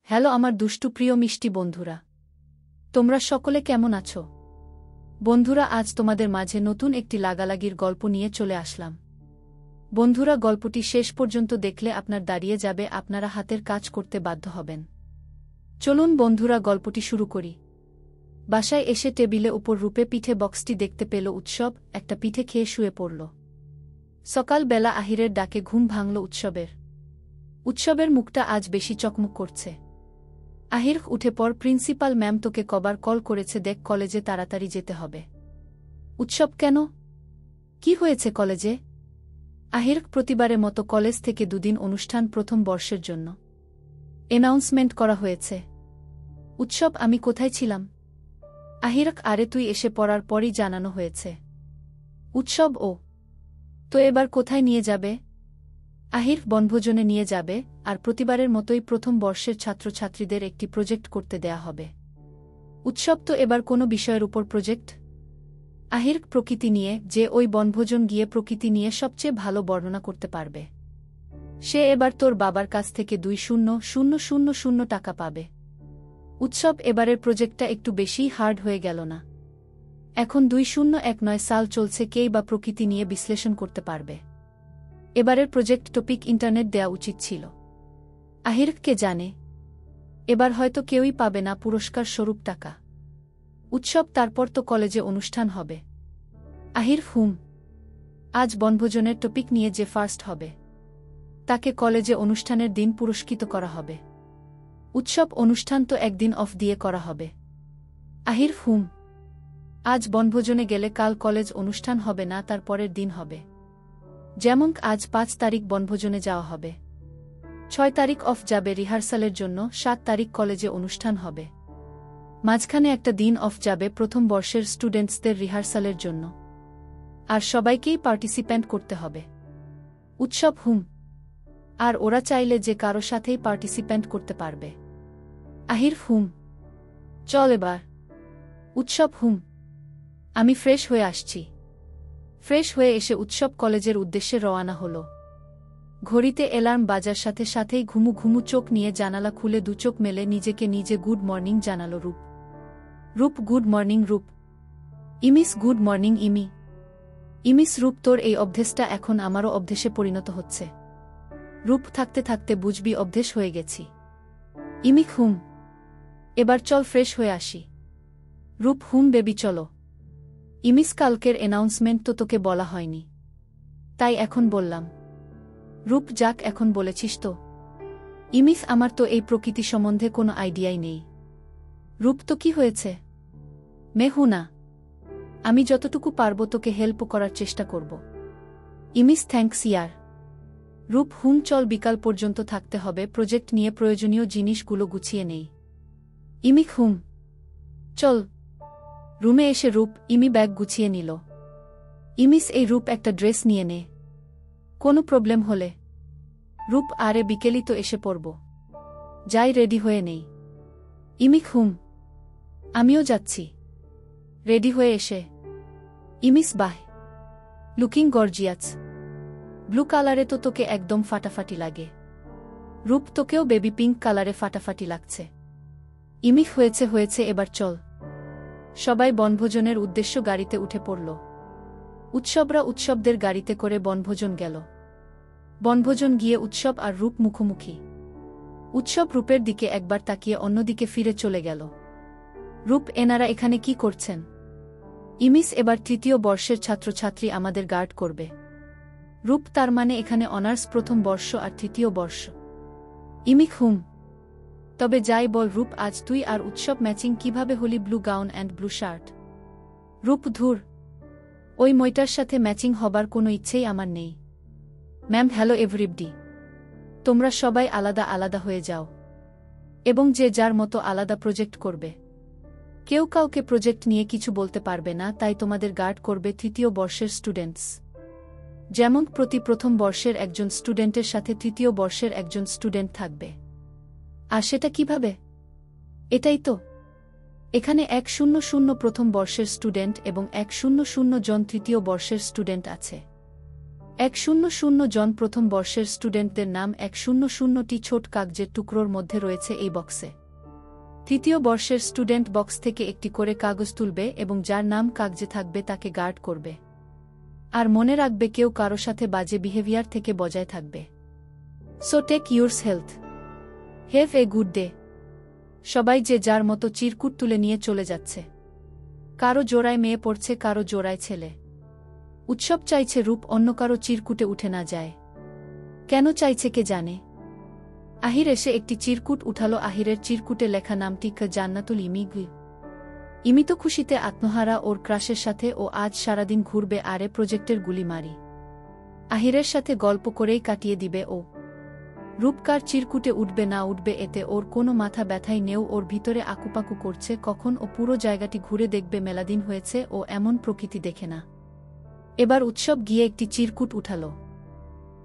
Hello আমার দুষ্টু প্রিয় মিষ্টি বন্ধুরা, তোমরা সকলে কেমন আছো? বন্ধুরা, আজ তোমাদের মাঝে নতুন একটি লাগালাগির গল্প নিয়ে চলে আসলাম। বন্ধুরা, গল্পটি শেষ পর্যন্ত দেখলে আপনার দাঁড়িয়ে যাবে, আপনারা হাতের কাজ করতে বাধ্য হবেন। চলুন বন্ধুরা, গল্পটি শুরু করি। বাসায় এসে টেবিলে উপর রূপে পিঠে বক্সটি দেখতে পেল উৎসব। একটা পিঠে খেয়ে শুয়ে পড়ল। সকালবেলা আহিরের ডাকে ঘুম ভাঙল উৎসবের। উৎসবের মুখটা আজ বেশি চকমক করছে। আহির, উঠে পর, প্রিন্সিপাল ম্যাম তোকে কবার কল করেছে, দেখ কলেজে তাড়াতাড়ি যেতে হবে। উৎসব, কেন? কি হয়েছে কলেজে? আহির, প্রতিবারের মতো কলেজ থেকে দুদিন অনুষ্ঠান, প্রথম বর্ষের জন্য অ্যানাউন্সমেন্ট করা হয়েছে। উৎসব, আমি কোথায় ছিলাম? আহির, আরে তুই এসে পড়ার পরই জানানো হয়েছে। উৎসব, ও তো এবার কোথায় নিয়ে যাবে? আহির, বনভোজনে নিয়ে যাবে, আর প্রতিবারের মতোই প্রথম বর্ষের ছাত্রছাত্রীদের একটি প্রজেক্ট করতে দেয়া হবে। উৎসব, তো এবার কোনো বিষয়ের উপর প্রজেক্ট? আহির, প্রকৃতি নিয়ে। যে ওই বনভোজন গিয়ে প্রকৃতি নিয়ে সবচেয়ে ভালো বর্ণনা করতে পারবে, সে এবার তোর বাবার কাছ থেকে 2,000,000 টাকা পাবে। উৎসব, এবারের প্রজেক্টটা একটু বেশিই হার্ড হয়ে গেল না? এখন 2019 সাল চলছে, কেই বা প্রকৃতি নিয়ে বিশ্লেষণ করতে পারবে? এবারের প্রজেক্ট টপিক ইন্টারনেট দেয়া উচিত ছিল। আহির, কে জানে, এবার হয়তো কেউই পাবে না পুরস্কার স্বরূপ টাকা। উৎসব, তারপর তো কলেজে অনুষ্ঠান হবে। আহির, আজ বনভোজনের টপিক নিয়ে যে ফার্স্ট হবে, তাকে কলেজে অনুষ্ঠানের দিন পুরস্কৃত করা হবে। উৎসব, অনুষ্ঠান তো একদিন অফ দিয়ে করা হবে। আহির, আজ বনভোজনে গেলে কাল কলেজ অনুষ্ঠান হবে না, তার পরের দিন হবে। যেমন আজ 5 তারিখ বনভোজনে যাওয়া হবে, 6 তারিখ অফ যাবে রিহার্সালের জন্য, 7 তারিখ কলেজে অনুষ্ঠান হবে, মাঝখানে একটা দিন অফ যাবে প্রথম বর্ষের স্টুডেন্টসদের রিহার্সালের জন্য, আর সবাইকেই পার্টিসিপেন্ট করতে হবে। উৎসব, আর ওরা চাইলে যে কারো সাথেই পার্টিসিপেন্ট করতে পারবে। আহির, চল এবার। উৎসব, আমি ফ্রেশ হয়ে আসছি। ফ্রেশ হয়ে এসে উৎসব কলেজের উদ্দেশ্যে রওয়ানা হল। ঘড়িতে অ্যালার্ম বাজার সাথে সাথেই ঘুমু ঘুমু চোখ নিয়ে জানালা খুলে 2 চোখ মেলে নিজেকে নিজে গুড মর্নিং জানাল রূপ। রূপ, গুড মর্নিং রূপ। ইমিস, গুড মর্নিং ইমি। ইমিস, রূপ, তোর এই অভ্যেসটা এখন আমারও অভ্যেসে পরিণত হচ্ছে। রূপ, থাকতে থাকতে বুঝবি অভ্যেস হয়ে গেছি। ইমি, এবার চল ফ্রেশ হয়ে আসি। রূপ, বেবি চলো। ইমিস, কালকের অ্যানাউন্সমেন্ট তো তোকে বলা হয়নি, তাই এখন বললাম। রূপ, যাক, এখন বলেছিস তো। ইমিস, আমার তো এই প্রকৃতি সম্বন্ধে কোনো আইডিয়াই নেই। রূপ, তো কি হয়েছে? না, আমি যতটুকু পারব তোকে হেল্প করার চেষ্টা করব। ইমিস, থ্যাঙ্কস ইয়ার। রূপ, চল, বিকাল পর্যন্ত থাকতে হবে, প্রজেক্ট নিয়ে প্রয়োজনীয় জিনিসগুলো গুছিয়ে নেই। ইমি, চল। রুমে এসে রূপ, ইমি ব্যাগ গুছিয়ে নিল। ইমিস, এই রূপ, একটা ড্রেস নিয়ে নে, কোনো প্রবলেম হলে। রূপ, আরে বিকেলই তো এসে পড়ব, যাই রেডি হয়ে নেই। ইমি, আমিও যাচ্ছি। রেডি হয়ে এসে ইমিস, বাহ, লুকিং গর্জিয়াস। ব্লু কালারে তো তোকে একদম ফাটাফাটি লাগে। রূপ, তোকেও বেবি পিঙ্ক কালারে ফাটাফাটি লাগছে। ইমি, হয়েছে হয়েছে, এবার চল। সবাই বনভোজনের উদ্দেশ্য গাড়িতে উঠে পড়ল। উৎসবরা উৎসবদের গাড়িতে করে বনভোজন গেল। বনভোজন গিয়ে উৎসব আর রূপ মুখোমুখি। উৎসব রূপের দিকে একবার তাকিয়ে অন্যদিকে ফিরে চলে গেল। রূপ, এনারা এখানে কি করছেন? ইমিস, এবার 3য় বর্ষের ছাত্রছাত্রী আমাদের গার্ড করবে। রূপ, তার মানে এখানে অনার্স প্রথম বর্ষ আর 3য় বর্ষ। ইমি, তবে যাই বল রূপ, আজ তুই আর উৎসব ম্যাচিং কিভাবে হলি, blue gown and blue shirt. রূপ, ধুর, ওই মইটার সাথে ম্যাচিং হবার কোনো ইচ্ছেই আমার নেই। ম্যাম, হ্যালো এভরিবডি, তোমরা সবাই আলাদা আলাদা হয়ে যাও, এবং যে যার মতো আলাদা প্রজেক্ট করবে। কেউ কাউকে প্রজেক্ট নিয়ে কিছু বলতে পারবে না, তাই তোমাদের গার্ড করবে 3য় বর্ষের স্টুডেন্টস। যেমন প্রতি প্রথম বর্ষের একজন স্টুডেন্টের সাথে 3য় বর্ষের একজন স্টুডেন্ট থাকবে। আর সেটা কিভাবে? এটাই তো, এখানে 100 প্রথম বর্ষের স্টুডেন্ট এবং 100 জন 3য় বর্ষের স্টুডেন্ট আছে। 100 জন প্রথম বর্ষের স্টুডেন্টদের নাম 100টি ছোট কাগজের টুকরোর মধ্যে রয়েছে এই বক্সে। তৃতীয় বর্ষের স্টুডেন্ট বক্স থেকে একটি করে কাগজ তুলবে এবং যার নাম কাগজে থাকবে তাকে গার্ড করবে। আর মনে রাখবে কেউ কারো সাথে বাজে বিহেভিয়ার থেকে বজায় থাকবে। So take yours health. Have a good day. সবাই যে যার মতো চিরকুট তুলে নিয়ে চলে যাচ্ছে। কারো জোড়ায় মেয়ে পড়ছে, কারো জোড়ায় ছেলে। উৎসব চাইছে রূপ অন্য কারো চিরকুটে উঠে না যায়। কেন চাইছে কে জানে। আহির এসে একটি চিরকুট উঠালো। আহিরের চিরকুটে লেখা নামটি জান্নাতুল ইমি। ইমি তো খুশিতে আত্মহারা ওর ক্রাশের সাথে ও আজ সারাদিন ঘুরবে আরে প্রজেক্টের গুলি মারি। আহিরের সাথে গল্প করেই কাটিয়ে দিবে ও। রূপকার চিরকুটে উঠবে না উঠবে এতে ওর কোনো মাথা ব্যথাই নেও। ওর ভিতরে আকুপাকু করছে কখন ও পুরো জায়গাটি ঘুরে দেখবে। মেলাদিন হয়েছে ও এমন প্রকৃতি দেখে না। এবার উৎসব গিয়ে একটি চিরকুট উঠালো।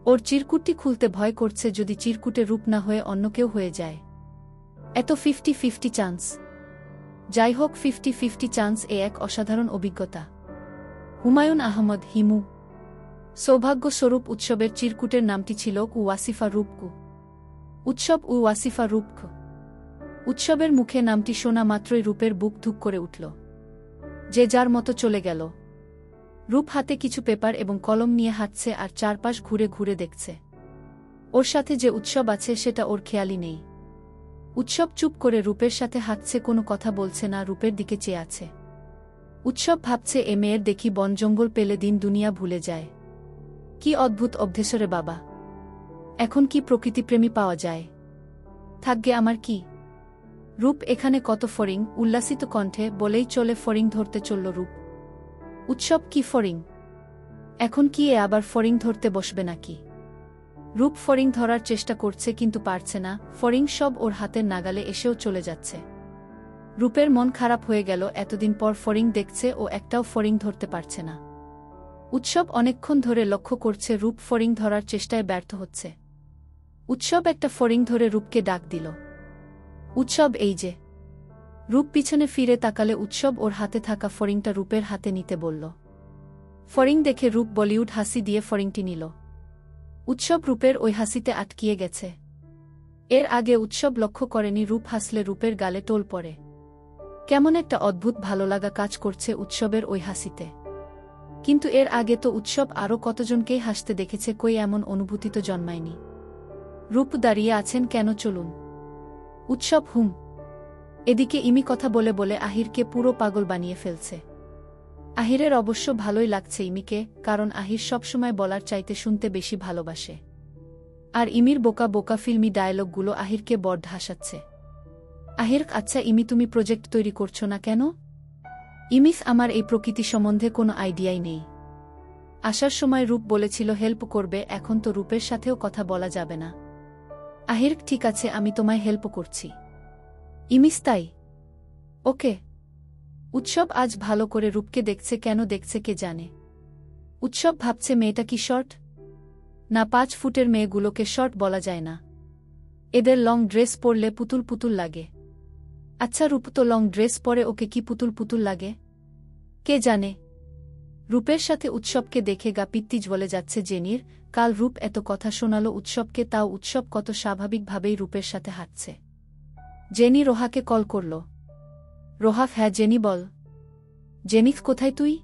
ওর চিরকুটটি খুলতে ভয় করছে যদি চিরকুটে রূপ না হয়ে অন্য কেউ হয়ে যায়। এত 50-50 চান্স। যাই হোক 50-50 চান্স এ এক অসাধারণ অভিজ্ঞতা। হুমায়ুন আহমদ হিমু। সৌভাগ্যস্বরূপ উৎসবের চিরকুটের নামটি ছিল ওয়াসিফা রূপকু। উৎসব ওয়াসিফা রূপকু। উৎসবের মুখে নামটি শোনা মাত্রই রূপের বুক ধুক করে উঠল। যে যার মতো চলে গেল। রূপ হাতে কিছু পেপার এবং কলম নিয়ে হাঁটছে আর চারপাশ ঘুরে ঘুরে দেখছে। ওর সাথে যে উৎসব আছে সেটা ওর খেয়ালই নেই। উৎসব চুপ করে রূপের সাথে হাঁটছে, কোনো কথা বলছে না, রূপের দিকে চেয়ে আছে। উৎসব ভাবছে এ মেয়ের দেখি বন জঙ্গল পেলে দিন দুনিয়া ভুলে যায়। কি অদ্ভুত অভ্যেসরে বাবা। এখন কি প্রকৃতিপ্রেমী পাওয়া যায়। থাকবে আমার কি। রূপ এখানে কত ফড়িং। উল্লাসিত কণ্ঠে বলেই চলে ফড়িং ধরতে চলল রূপ। উৎসব কি ফড়িং। এখন কি এ আবার ফড়িং ধরতে বসবে নাকি। রূপ ফড়িং ধরার চেষ্টা করছে কিন্তু পারছে না। ফড়িং সব ওর হাতের নাগালে এসেও চলে যাচ্ছে। রূপের মন খারাপ হয়ে গেল। এতদিন পর ফড়িং দেখছে ও একটাও ফড়িং ধরতে পারছে না। উৎসব অনেকক্ষণ ধরে লক্ষ্য করছে রূপ ফড়িং ধরার চেষ্টায় ব্যর্থ হচ্ছে। উৎসব একটা ফড়িং ধরে রূপকে ডাক দিল। উৎসব এই যে। রূপ পিছনে ফিরে তাকালে উৎসব ওর হাতে থাকা ফড়িংটা রূপের হাতে নিতে বলল। ফড়িং দেখে রূপ বলিউড হাসি দিয়ে ফড়িংটি নিল। উৎসব রূপের ওই হাসিতে আটকিয়ে গেছে। এর আগে উৎসব লক্ষ্য করেনি রূপ হাসলে রূপের গালে টোল পড়ে। কেমন একটা অদ্ভুত ভালোলাগা কাজ করছে উৎসবের ওই হাসিতে। কিন্তু এর আগে তো উৎসব আরও কতজনকেই হাসতে দেখেছে, কই এমন অনুভূতি তো জন্মায়নি। রূপ দাঁড়িয়ে আছেন কেন, চলুন। উৎসব হুম। এদিকে ইমি কথা বলে বলে আহিরকে পুরো পাগল বানিয়ে ফেলছে। আহিরের অবশ্য ভালোই লাগছে ইমিকে, কারণ আহির সবসময় বলার চাইতে শুনতে বেশি ভালোবাসে। আর ইমির বোকা বোকা ফিল্মি ডায়লগগুলো আহিরকে বড্ড হাসাচ্ছে। আহির আচ্ছা ইমি তুমি প্রজেক্ট তৈরি করছো না কেন। ইমিস আমার এই প্রকৃতি সম্বন্ধে কোনো আইডিয়াই নেই। আসার সময় রূপ বলেছিল হেল্প করবে, এখন তো রূপের সাথেও কথা বলা যাবে না। আহির ঠিক আছে আমি তোমায় হেল্প করছি। ইমিস তাই। ওকে। উৎসব আজ ভালো করে রূপকে দেখছে, কেন দেখছে কে জানে। উৎসব ভাবছে মেয়েটা কি শর্ট না। 5 ফুটের মেয়েগুলোকে শর্ট বলা যায় না। এদের লং ড্রেস পরলে পুতুল পুতুল লাগে। আচ্ছা রূপ তো লং ড্রেস পরে, ওকে কি পুতুল পুতুল লাগে কে জানে। রূপের সাথে উৎসবকে দেখে গা পিত্তি জ্বলে যাচ্ছে জেনির। কাল রূপ এত কথা শোনালো উৎসবকে, তাও উৎসব কত স্বাভাবিকভাবেই রূপের সাথে হাঁটছে। জেনি রোহাকে কল করল। রোহা হ্যাঁ জেনি বল। জেনিফ কোথায় তুই।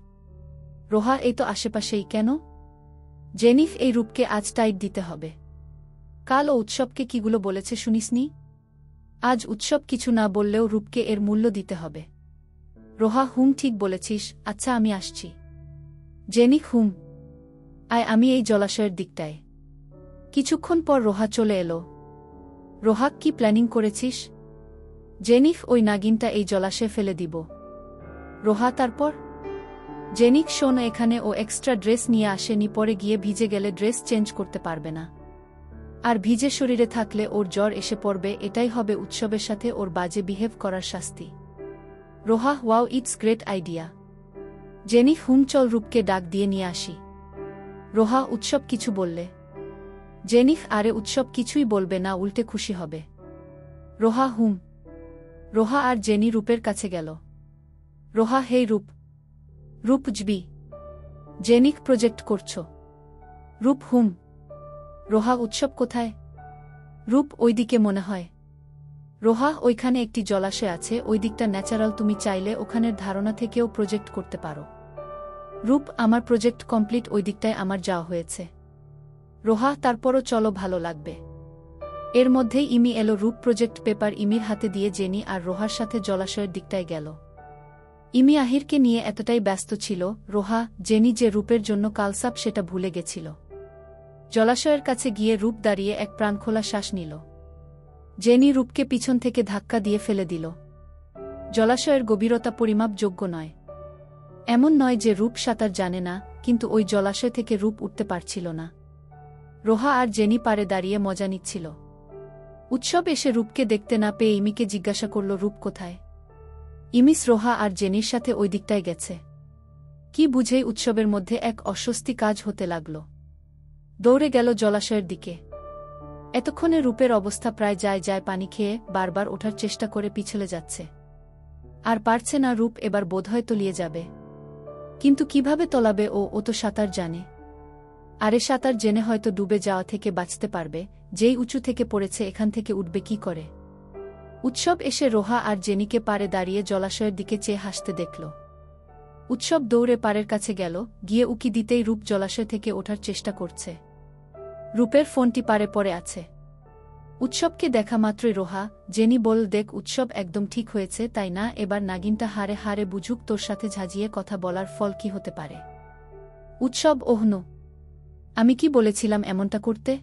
রোহা এই তো আশেপাশেই। কেন। জেনিফ এই রূপকে আজ টাইট দিতে হবে। কাল ও উৎসবকে কিগুলো বলেছে শুনিসনি। আজ উৎসব কিছু না বললেও রূপকে এর মূল্য দিতে হবে। রোহা হুম ঠিক বলেছিস, আচ্ছা আমি আসছি। জেনিফ হুম। আয় আমি এই জলাশয়ের দিকটায়। কিছুক্ষণ পর রোহা চলে এলো। রোহা কি প্ল্যানিং করেছিস। জেনিফ ওই নাগিনটা এই জলাশয়ে ফেলে দিব। রোহা তারপর। জেনিফ শোন এখানে ও এক্সট্রা ড্রেস নিয়ে আসেনি, পরে গিয়ে ভিজে গেলে ড্রেস চেঞ্জ করতে পারবে না। আর ভিজে শরীরে থাকলে ওর জ্বর এসে পড়বে, এটাই হবে উৎসবের সাথে ওর বাজে বিহেভ করার শাস্তি। রোহা ওয়াও ইটস গ্রেট আইডিয়া। জেনিফ হুম চল রূপকে ডাক দিয়ে নিয়ে আসি। রোহা উৎসব কিছু বললে। জেনিফ আরে উৎসব কিছুই বলবে না, উল্টে খুশি হবে। রোহা হুম। রোহা আর জেনি রূপের কাছে গেল। রোহা হেই রূপ। রূপ জবি। জেনিক প্রজেক্ট করছো। রূপ হুম। রোহা উৎসব কোথায়? রূপ ওইদিকে মনে হয়। রোহা ওইখানে একটি জলাশয় আছে, ওই দিকটা ন্যাচারাল, তুমি চাইলে ওখানের ধারণা থেকেও প্রজেক্ট করতে পারো। রূপ আমার প্রজেক্ট কমপ্লিট, ওই দিকটায় আমার যাওয়া হয়েছে। রোহা তারপরও চলো, ভালো লাগবে। এর মধ্যেই ইমি এলো। রূপ প্রজেক্ট পেপার ইমির হাতে দিয়ে জেনি আর রোহার সাথে জলাশয়ের দিকটায় গেল। ইমি আহিরকে নিয়ে এতটাই ব্যস্ত ছিল, রোহা জেনি যে রূপের জন্য কালসাপ সেটা ভুলে গেছিল। জলাশয়ের কাছে গিয়ে রূপ দাঁড়িয়ে এক প্রাণখোলা শ্বাস নিল। জেনি রূপকে পিছন থেকে ধাক্কা দিয়ে ফেলে দিল। জলাশয়ের গভীরতা পরিমাপযোগ্য নয়। এমন নয় যে রূপ সাঁতার জানে না, কিন্তু ওই জলাশয় থেকে রূপ উঠতে পারছিল না। রোহা আর জেনি পারে দাঁড়িয়ে মজা নিচ্ছিল। উৎসব এসে রূপকে দেখতে না পেয়ে ইমিকে জিজ্ঞাসা করল, রূপ কোথায়? ইমিস রোহা আর জেনির সাথে ওই দিকটায় গেছে। কি বুঝেই উৎসবের মধ্যে এক অস্বস্তি কাজ হতে লাগল। দৌড়ে গেল জলাশয়ের দিকে। এতক্ষণে রূপের অবস্থা প্রায় যায়, পানি খেয়ে বারবার ওঠার চেষ্টা করে পিছলে যাচ্ছে। আর পারছে না রূপ, এবার বোধহয় তলিয়ে যাবে। কিন্তু কিভাবে তলাবে ও তো সাঁতার জানে। আরে সাঁতার জেনে হয়তো ডুবে যাওয়া থেকে বাঁচতে পারবে, যেই উঁচু থেকে পড়েছে এখান থেকে উঠবে কি করে? উৎসব এসে রোহা আর জেনিকে পাড়ে দাঁড়িয়ে জলাশয়ের দিকে চেয়ে হাসতে দেখল। উৎসব দৌড়ে পাড়ের কাছে গেল, গিয়ে উকি দিতেই রূপ জলাশয় থেকে ওঠার চেষ্টা করছে। রূপের ফোনটি পাড়ে পড়ে আছে। উৎসবকে দেখা মাত্রই রোহা জেনি বল, দেখ উৎসব একদম ঠিক হয়েছে, তাই না? এবার নাগিনটা হারে হারে বুঝুক তোর সাথে ঝাঁঝিয়ে কথা বলার ফল কি হতে পারে। উৎসব ওহনো, আমি কি বলেছিলাম এমনটা করতে?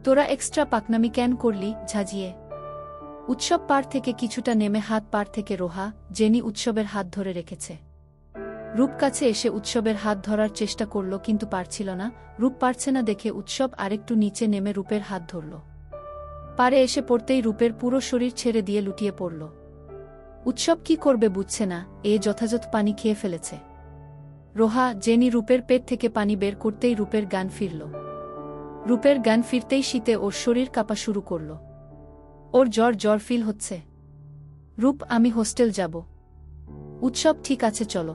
তোরা এক্সট্রা পাকনামি কেন করলি ঝাঁঝিয়ে? উৎসব পার থেকে কিছুটা নেমে হাত পার থেকে রোহা জেনি উৎসবের হাত ধরে রেখেছে। রূপ কাছে এসে উৎসবের হাত ধরার চেষ্টা করল, কিন্তু পারছিল না। রূপ পারছে না দেখে উৎসব আরেকটু নিচে নেমে রূপের হাত ধরল। পারে এসে পড়তেই রূপের পুরো শরীর ছেড়ে দিয়ে লুটিয়ে পড়ল। উৎসব কি করবে বুঝছে না, যথাযথ পানি খেয়ে ফেলেছে। রোহা জেনি রূপের পেট থেকে পানি বের করতেই রূপের জ্ঞান ফিরল। রূপের জ্ঞান ফিরতেই শীতে ওর শরীর কাঁপা শুরু করল। ওর জ্বর ফিল হচ্ছে। রূপ, আমি হোস্টেল যাব। উৎসব, ঠিক আছে চলো।